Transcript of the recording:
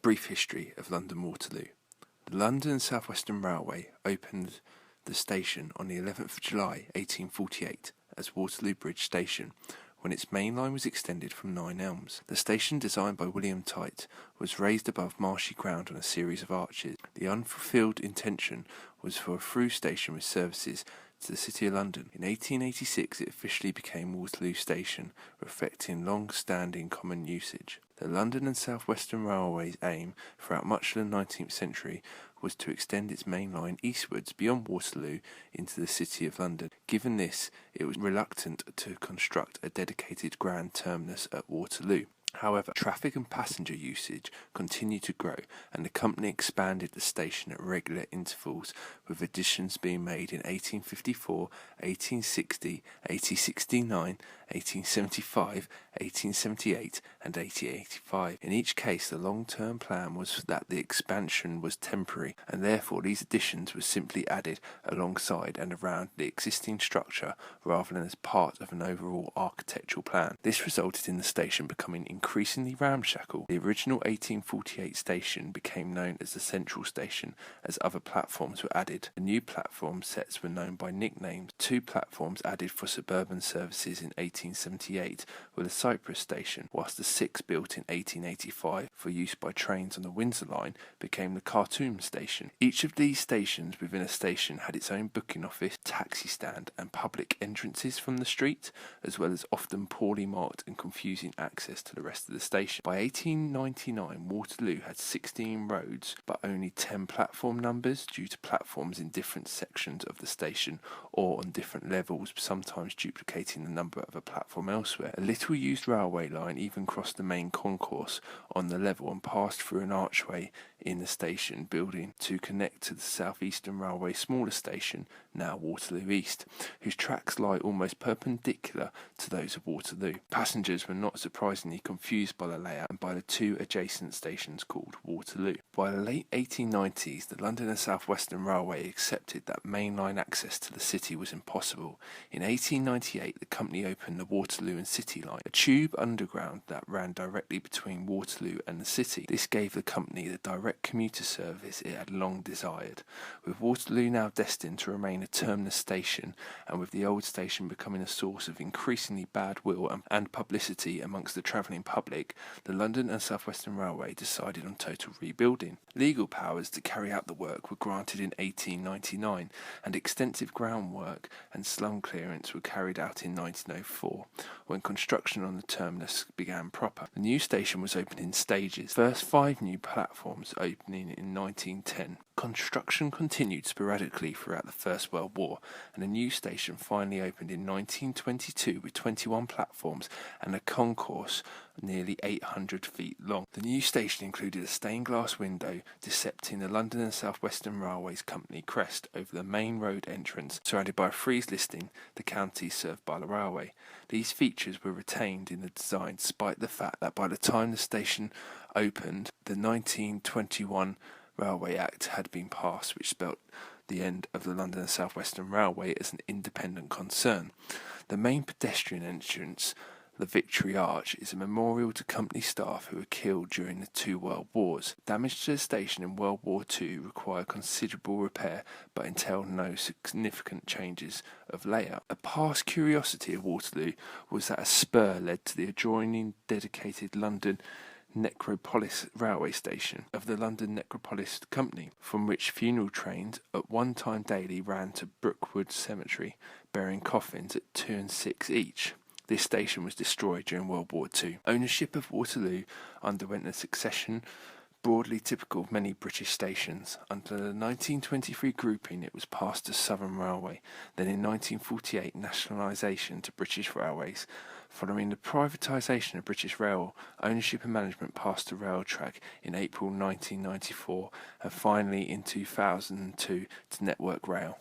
Brief history of London Waterloo. The London and South Western Railway opened the station on the 11th of July 1848 as Waterloo Bridge Station, when its main line was extended from Nine Elms. The station, designed by William Tite, was raised above marshy ground on a series of arches. The unfulfilled intention was for a through station with services to the City of London. In 1886 it officially became Waterloo Station, reflecting long-standing common usage. The London and South Western Railway's aim throughout much of the 19th century was to extend its main line eastwards beyond Waterloo into the City of London. Given this, it was reluctant to construct a dedicated grand terminus at Waterloo. However, traffic and passenger usage continued to grow, and the company expanded the station at regular intervals, with additions being made in 1854, 1860, 1869, 1875, 1878, and 1885. In each case, the long-term plan was that the expansion was temporary, and therefore these additions were simply added alongside and around the existing structure rather than as part of an overall architectural plan. This resulted in the station becoming increasingly ramshackle. The original 1848 station became known as the Central Station, as other platforms were added. The new platform sets were known by nicknames. 2 platforms added for suburban services in 1878 were the Cyprus Station, whilst the 6 built in 1885 for use by trains on the Windsor Line became the Khartoum Station. Each of these stations within a station had its own booking office, taxi stand, and public entrances from the street, as well as often poorly marked and confusing access to the rest of the station. By 1899, Waterloo had 16 roads but only 10 platform numbers due to platforms in different sections of the station or on different levels, sometimes duplicating the number of a platform elsewhere. A little used railway line even crossed the main concourse on the level and passed through an archway in the station building to connect to the South Eastern Railway smaller station, now Waterloo East, whose tracks lie almost perpendicular to those of Waterloo. Passengers were not surprisingly confused by the layout and by the 2 adjacent stations called Waterloo. By the late 1890s, the London and South Western Railway accepted that mainline access to the city was impossible. In 1898, the company opened the Waterloo and City Line, a tube underground that ran directly between Waterloo and the city. This gave the company the direct commuter service it had long desired. With Waterloo now destined to remain a terminus station, and with the old station becoming a source of increasingly bad will and publicity amongst the travelling public, the London and South Western Railway decided on total rebuilding. Legal powers to carry out the work were granted in 1899, and extensive groundwork and slum clearance were carried out in 1904, when construction on the terminus began proper. The new station was opened in stages, first 5 new platforms opening in 1910. Construction continued sporadically throughout the First World War, and a new station finally opened in 1922 with 21 platforms and a concourse nearly 800 feet long. The new station included a stained glass window depicting the London and South Western Railways Company crest over the main road entrance, surrounded by a frieze listing the counties served by the railway. These features were retained in the design despite the fact that by the time the station opened, the 1921 Railway Act had been passed, which spelt the end of the London and South Western Railway as an independent concern. The main pedestrian entrance, the Victory Arch, is a memorial to company staff who were killed during the 2 World Wars. Damage to the station in World War II required considerable repair but entailed no significant changes of layout. A past curiosity of Waterloo was that a spur led to the adjoining dedicated London Necropolis railway station of the London Necropolis Company, from which funeral trains at one time daily ran to Brookwood Cemetery, bearing coffins at 2 and 6 each. This station was destroyed during World War II. Ownership of Waterloo underwent a succession broadly typical of many British stations. Under the 1923 grouping, it was passed to Southern Railway, then in 1948 nationalisation to British Railways. Following the privatisation of British Rail, ownership and management passed to Railtrack in April 1994 and finally in 2002 to Network Rail.